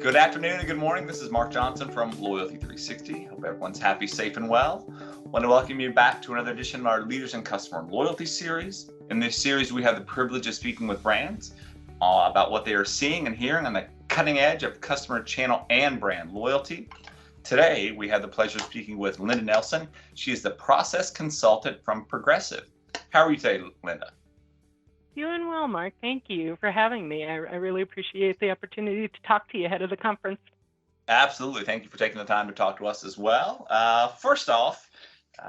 Good afternoon and good morning. This is Mark Johnson from Loyalty 360. Hope everyone's happy, safe, and well. I want to welcome you back to another edition of our Leaders in Customer Loyalty series. In this series, we have the privilege of speaking with brands about what they are seeing and hearing on the cutting edge of customer channel and brand loyalty. Today, we have the pleasure of speaking with Linda Nelson. She is the process consultant from Progressive. How are you today, Linda? Doing well, Mark. Thank you for having me. I really appreciate the opportunity to talk to you ahead of the conference. Absolutely. Thank you for taking the time to talk to us as well. First off,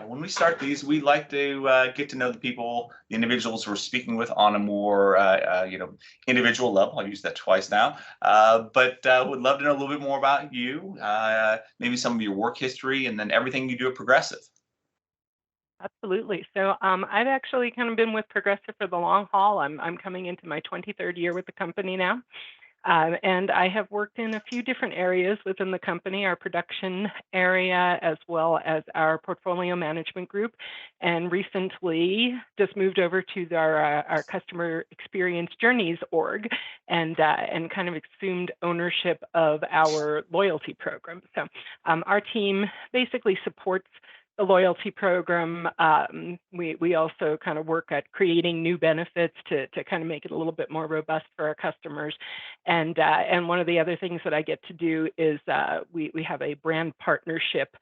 when we start these, we like to get to know the people, the individuals we're speaking with on a more, individual level. I've used that twice now, but would love to know a little bit more about you, maybe some of your work history, and then everything you do at Progressive. Absolutely. So I've actually kind of been with Progressive for the long haul. I'm coming into my 23rd year with the company now. And I have worked in a few different areas within the company, our production area, as well as our portfolio management group. And recently just moved over to our customer experience journeys org and kind of assumed ownership of our loyalty program. So our team basically supports the loyalty program. We also kind of work at creating new benefits to kind of make it a little bit more robust for our customers. And one of the other things that I get to do is we have a brand partnership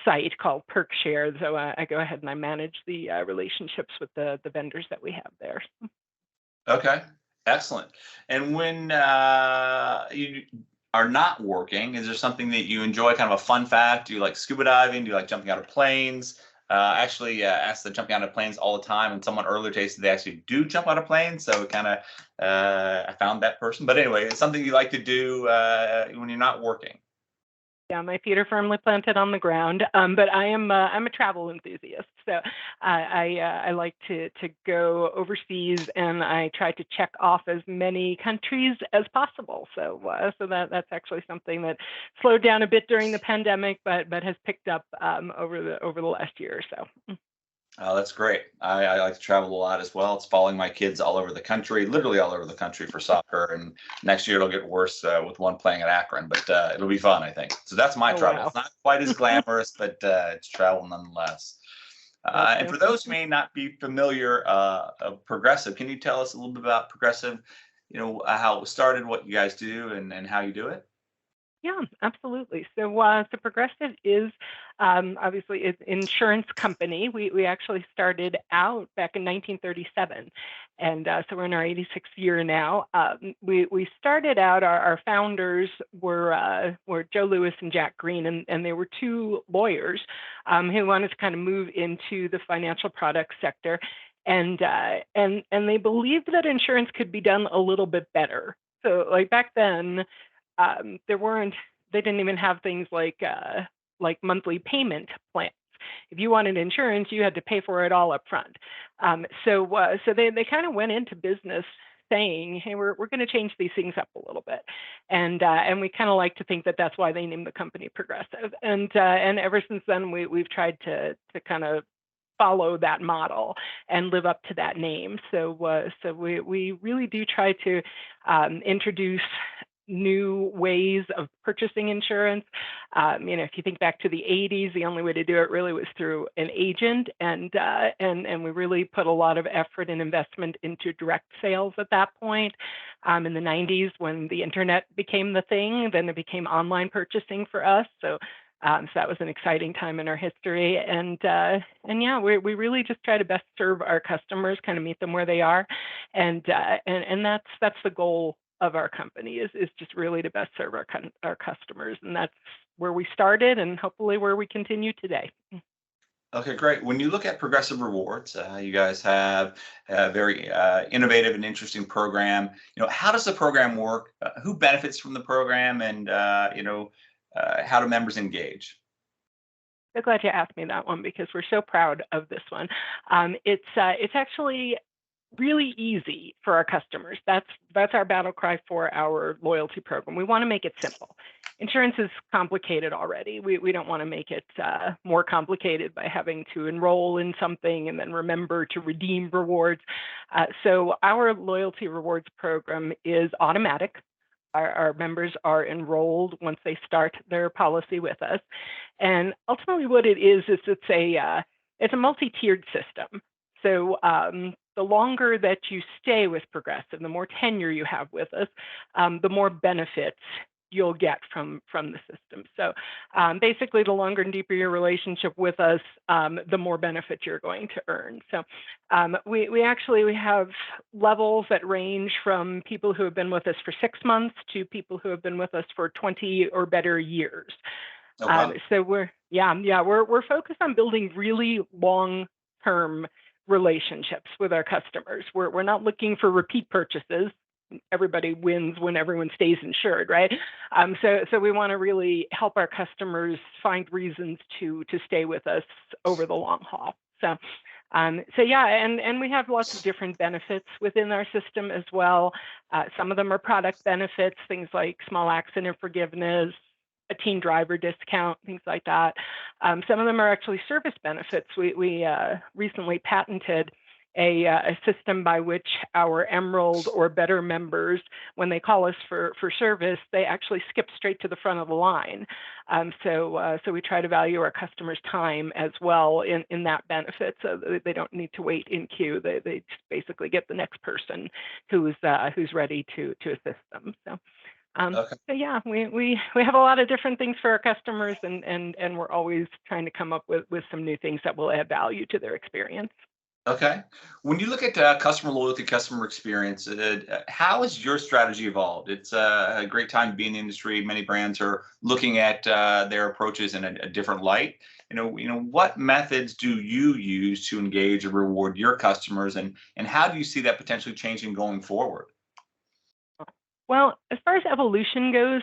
site called PerkShare. So I go ahead and I manage the relationships with the vendors that we have there. Okay, excellent. And when you are not working, is there something that you enjoy, kind of a fun fact? Do you like scuba diving? Do you like jumping out of planes? Actually ask the jumping out of planes all the time, and someone earlier today said they actually do jump out of planes, so kind of I found that person. But anyway, it's something you like to do when you're not working. Yeah, my feet are firmly planted on the ground, but I'm a travel enthusiast, so I like to go overseas, and I try to check off as many countries as possible. So that's actually something that slowed down a bit during the pandemic, but has picked up over the last year or so. Oh, that's great. I like to travel a lot as well. It's following my kids all over the country, literally all over the country for soccer. And next year it'll get worse with one playing at Akron, but it'll be fun, I think. So that's my Oh, travel. wow. It's not quite as glamorous, but it's travel nonetheless. And for those who may not be familiar of Progressive, can you tell us a little bit about Progressive? How it was started, what you guys do, and how you do it? Yeah, absolutely. So Progressive is obviously it's an insurance company. We actually started out back in 1937, and so we're in our 86th year now. We started out. Our founders were Joe Lewis and Jack Green, and they were two lawyers who wanted to kind of move into the financial products sector, and they believed that insurance could be done a little bit better. So like back then. They didn't even have things like monthly payment plans. If you wanted insurance, you had to pay for it all up front. So they kind of went into business saying, hey, we're going to change these things up a little bit, and we kind of like to think that that's why they named the company Progressive. And ever since then, we've tried to kind of follow that model and live up to that name. So we really do try to introduce new ways of purchasing insurance. If you think back to the 80s, the only way to do it really was through an agent, and we really put a lot of effort and investment into direct sales at that point. In the 90s, when the internet became the thing, then it became online purchasing for us. So that was an exciting time in our history, and yeah, we really just try to best serve our customers, kind of meet them where they are, and that's the goal of our company is just really to best serve our customers, and that's where we started, and hopefully where we continue today. Okay, great. When you look at Progressive Rewards, you guys have a very innovative and interesting program. How does the program work? Who benefits from the program, and how do members engage? So glad you asked me that one because we're so proud of this one. It's actually really easy for our customers. That's our battle cry for our loyalty program. We want to make it simple. Insurance is complicated already. We don't want to make it more complicated by having to enroll in something and then remember to redeem rewards. So our loyalty rewards program is automatic. Our members are enrolled once they start their policy with us. And ultimately what it is it's a multi-tiered system. So the longer that you stay with Progressive, the more tenure you have with us, the more benefits you'll get from the system. So basically, the longer and deeper your relationship with us, the more benefits you're going to earn. So we have levels that range from people who have been with us for 6 months to people who have been with us for 20 or better years. Oh, wow. So we're focused on building really long-term relationships with our customers. We're not looking for repeat purchases. Everybody wins when everyone stays insured, right? So we want to really help our customers find reasons to stay with us over the long haul. So yeah, and we have lots of different benefits within our system as well. Some of them are product benefits, things like small accident forgiveness, a teen driver discount, things like that. Some of them are actually service benefits. We recently patented a system by which our Emerald or better members, when they call us for service, they actually skip straight to the front of the line. So we try to value our customers' time as well in that benefit, so that they don't need to wait in queue. They just basically get the next person who's ready to assist them. So. Okay. So yeah, we have a lot of different things for our customers, and we're always trying to come up with some new things that will add value to their experience. Okay. When you look at customer loyalty, customer experience, how has your strategy evolved? It's a great time to be in the industry. Many brands are looking at their approaches in a different light. What methods do you use to engage and reward your customers, and how do you see that potentially changing going forward? Well, as far as evolution goes,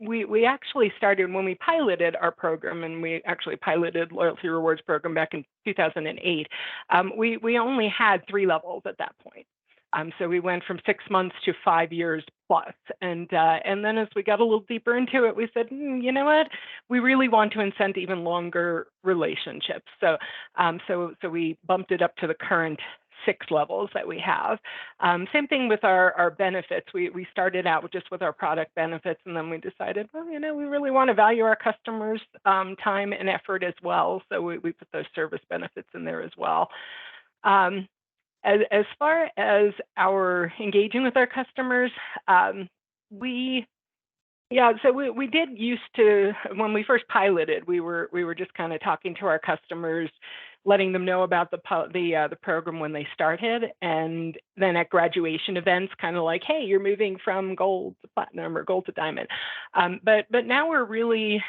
we actually started when we piloted our program, and we actually piloted Loyalty Rewards program back in 2008. We only had 3 levels at that point. So we went from 6 months to 5 years plus. And then as we got a little deeper into it, we said, you know what? We really want to incent even longer relationships. So we bumped it up to the current 6 levels that we have. Same thing with our benefits. We started out just with our product benefits, and then we decided, well, we really want to value our customers' time and effort as well. So we put those service benefits in there as well. As far as our engaging with our customers, we did used to, when we first piloted, we were just kind of talking to our customers, letting them know about the program when they started, and then at graduation events, kind of like, hey, you're moving from gold to platinum or gold to diamond. But now we're really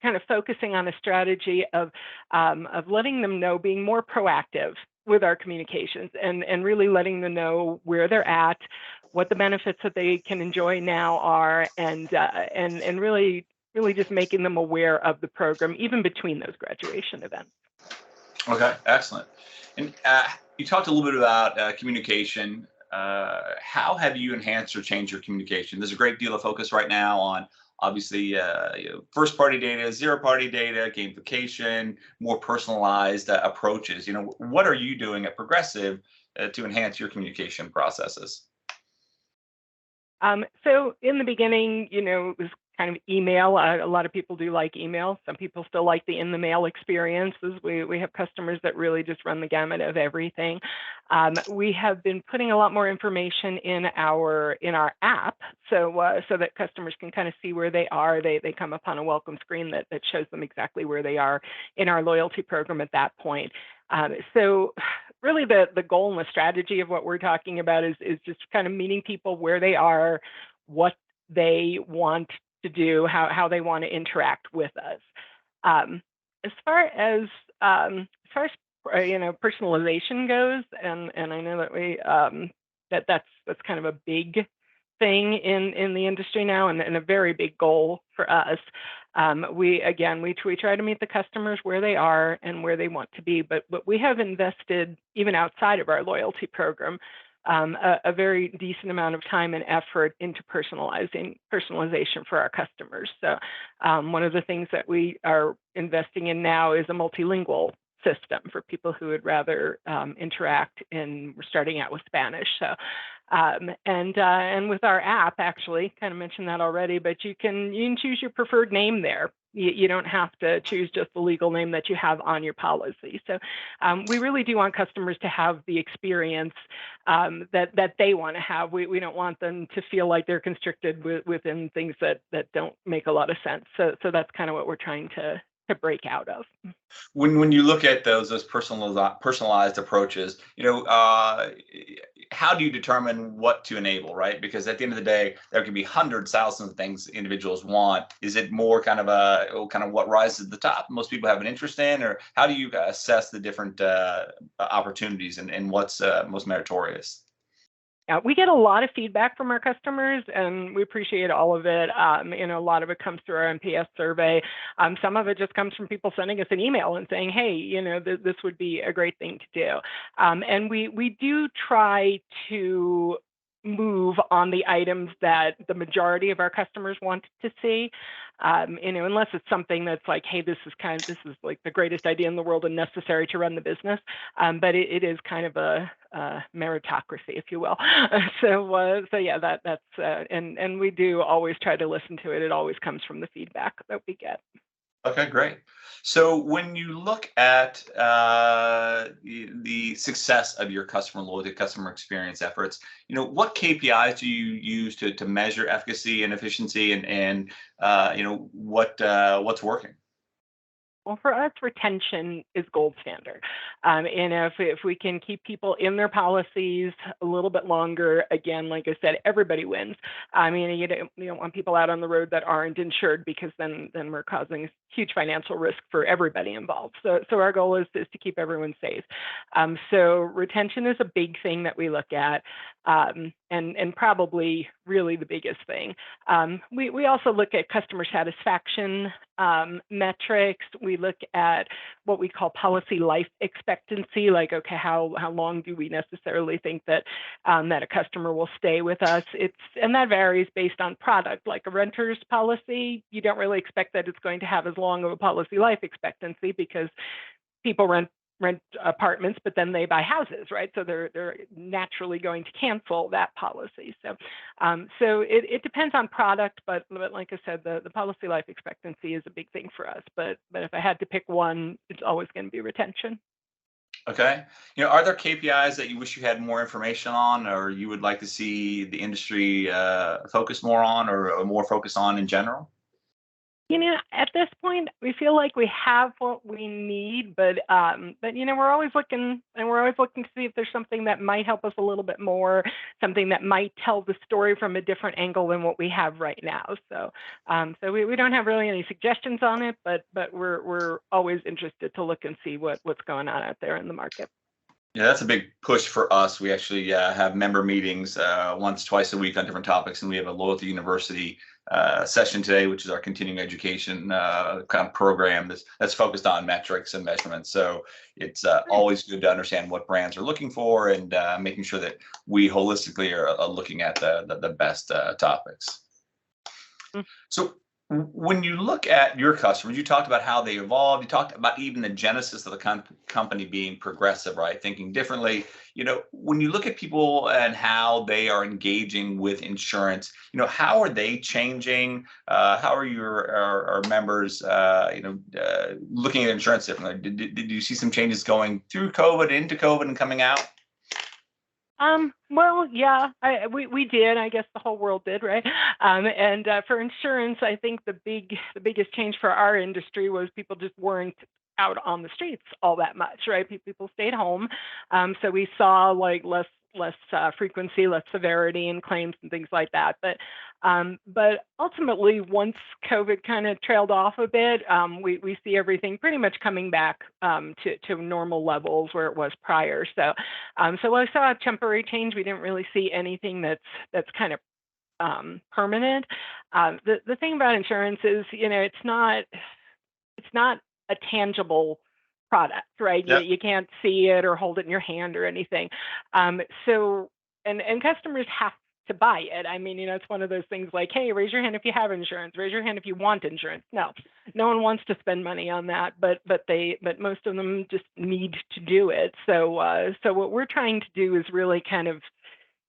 kind of focusing on a strategy of letting them know, being more proactive with our communications, and really letting them know where they're at, what the benefits that they can enjoy now are, and really just making them aware of the program even between those graduation events. Okay, excellent. And you talked a little bit about communication. How have you enhanced or changed your communication? There's a great deal of focus right now on obviously first-party data, zero-party data, gamification, more personalized approaches. What are you doing at Progressive to enhance your communication processes? So in the beginning, it was kind of email. A lot of people do like email. Some people still like the in the mail experiences. We have customers that really just run the gamut of everything. We have been putting a lot more information in our app, so that customers can kind of see where they are. They come upon a welcome screen that shows them exactly where they are in our loyalty program at that point. So really the goal and the strategy of what we're talking about is just kind of meeting people where they are, what they want to do, how they want to interact with us. As far as personalization goes, and I know that that's kind of a big thing in the industry now, and a very big goal for us. We try to meet the customers where they are and where they want to be, but we have invested, even outside of our loyalty program, a very decent amount of time and effort into personalization for our customers. So one of the things that we are investing in now is a multilingual system for people who would rather interact in starting out with Spanish. So, and with our app, actually, kind of mentioned that already, but you can choose your preferred name there. You don't have to choose just the legal name that you have on your policy. So we really do want customers to have the experience that they want to have. We don't want them to feel like they're constricted within things that don't make a lot of sense. So that's kind of what we're trying to break out of. When you look at those personalized approaches, how do you determine what to enable, right? Because at the end of the day, there can be hundreds, thousands of things individuals want. Is it more kind of what rises to the top most people have an interest in, or how do you assess the different opportunities and what's most meritorious? Yeah, we get a lot of feedback from our customers, and we appreciate all of it. A lot of it comes through our NPS survey. Some of it just comes from people sending us an email and saying, "Hey, this would be a great thing to do." And we do try to move on the items that the majority of our customers want to see. Unless it's something that's like, hey, this is like the greatest idea in the world and necessary to run the business. But it is kind of a meritocracy, if you will. So yeah, that's and we do always try to listen to it. It always comes from the feedback that we get. Okay, great. So when you look at the success of your customer loyalty, customer experience efforts, what KPIs do you use to measure efficacy and efficiency, and what's working? Well, for us, retention is gold standard. And if we can keep people in their policies a little bit longer, again, like I said, everybody wins. I mean, you don't want people out on the road that aren't insured, because then we're causing huge financial risk for everybody involved. So our goal is to keep everyone safe. So retention is a big thing that we look at, and probably really the biggest thing. We also look at customer satisfaction metrics. We look at what we call policy life expectancy, like, okay, how long do we necessarily think that that a customer will stay with us? And that varies based on product. Like a renter's policy, you don't really expect that it's going to have as long of a policy life expectancy, because people rent apartments, but then they buy houses, right? So they're naturally going to cancel that policy. So it depends on product, but like I said, the policy life expectancy is a big thing for us. But if I had to pick one, it's always going to be retention. Okay. Are there KPIs that you wish you had more information on, or you would like to see the industry focus more on, or more focus on in general? At this point, we feel like we have what we need, but we're always looking, and we're always looking to see if there's something that might help us a little bit more, something that might tell the story from a different angle than what we have right now. So we don't have really any suggestions on it, but we're always interested to look and see what's going on out there in the market. Yeah, that's a big push for us. We actually have member meetings once, twice a week on different topics, and we have a Loyalty University session today, which is our continuing education kind of program that's focused on metrics and measurements. So it's always good to understand what brands are looking for, and making sure that we holistically are looking at the best topics. So when you look at your customers, you talked about how they evolved. You talked about even the genesis of the company being progressive, right? Thinking differently. When you look at people and how they are engaging with insurance, how are they changing? How are our members, looking at insurance differently? Did you see some changes going through COVID, into COVID, and coming out? Well, yeah, we did. I guess the whole world did, right? And for insurance, I think the biggest change for our industry was people just weren't out on the streets all that much, right? People stayed home, so we saw like less frequency, less severity in claims and things like that. But ultimately, once COVID kind of trailed off a bit, we see everything pretty much coming back to normal levels where it was prior. So while I saw a temporary change, we didn't really see anything that's kind of permanent. The thing about insurance is, it's not a tangible product, right? Yep. You can't see it or hold it in your hand or anything. So customers have to buy it. I mean, it's one of those things like, hey, raise your hand if you have insurance, raise your hand if you want insurance. No one wants to spend money on that, but most of them just need to do it. So what we're trying to do is really kind of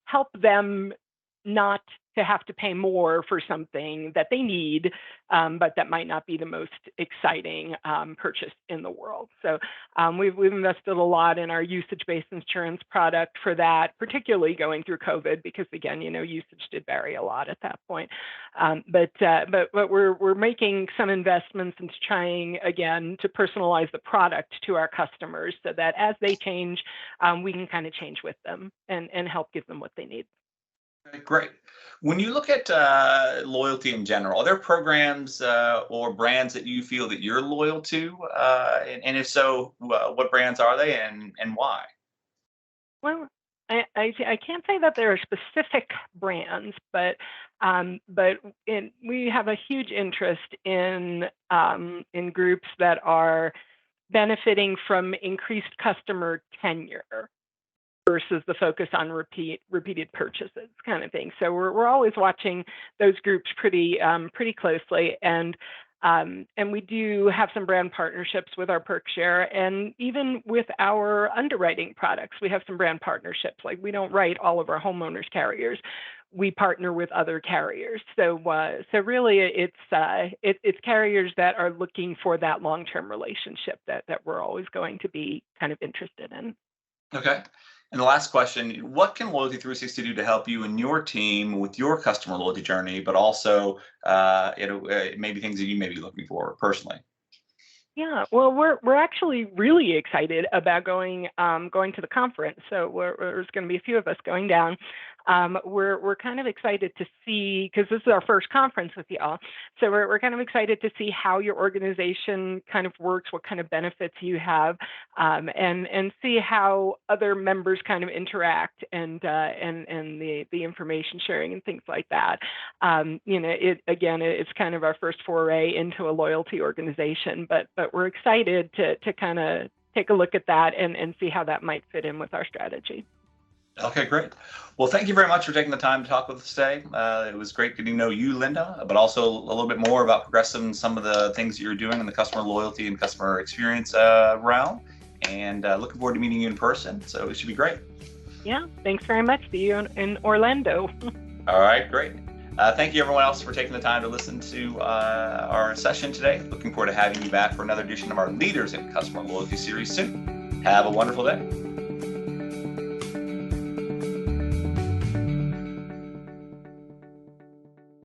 help them not to have to pay more for something that they need, but that might not be the most exciting purchase in the world. So we've invested a lot in our usage-based insurance product for that, particularly going through COVID, because again, usage did vary a lot at that point. But we're making some investments into trying again to personalize the product to our customers, so that as they change, we can kind of change with them and help give them what they need. Okay, great. When you look at loyalty in general, are there programs or brands that you feel that you're loyal to? And if so, what brands are they and why? Well, I can't say that there are specific brands, but we have a huge interest in groups that are benefiting from increased customer tenure versus the focus on repeated purchases kind of thing. So we're always watching those groups pretty closely, and we do have some brand partnerships with our PerkShare, and even with our underwriting products, we have some brand partnerships. Like, we don't write all of our homeowners carriers. We partner with other carriers. So really, it's carriers that are looking for that long-term relationship that we're always going to be kind of interested in. Okay. And the last question, what can Loyalty 360 do to help you and your team with your customer loyalty journey, but also maybe things that you may be looking for personally? Yeah, well, we're actually really excited about going to the conference. So there's going to be a few of us going down. We're kind of excited to see, because this is our first conference with y'all. So we're kind of excited to see how your organization kind of works, what kind of benefits you have, and see how other members kind of interact, and the information sharing and things like that. It's kind of our first foray into a loyalty organization, but we're excited to kind of take a look at that and see how that might fit in with our strategy. Okay, great. Well, thank you very much for taking the time to talk with us today. It was great getting to know you, Linda, but also a little bit more about Progressive and some of the things that you're doing in the customer loyalty and customer experience realm. And looking forward to meeting you in person. So it should be great. Yeah, thanks very much. See you in Orlando. All right, great. Thank you, everyone else, for taking the time to listen to our session today. Looking forward to having you back for another edition of our Leaders in Customer Loyalty series soon. Have a wonderful day.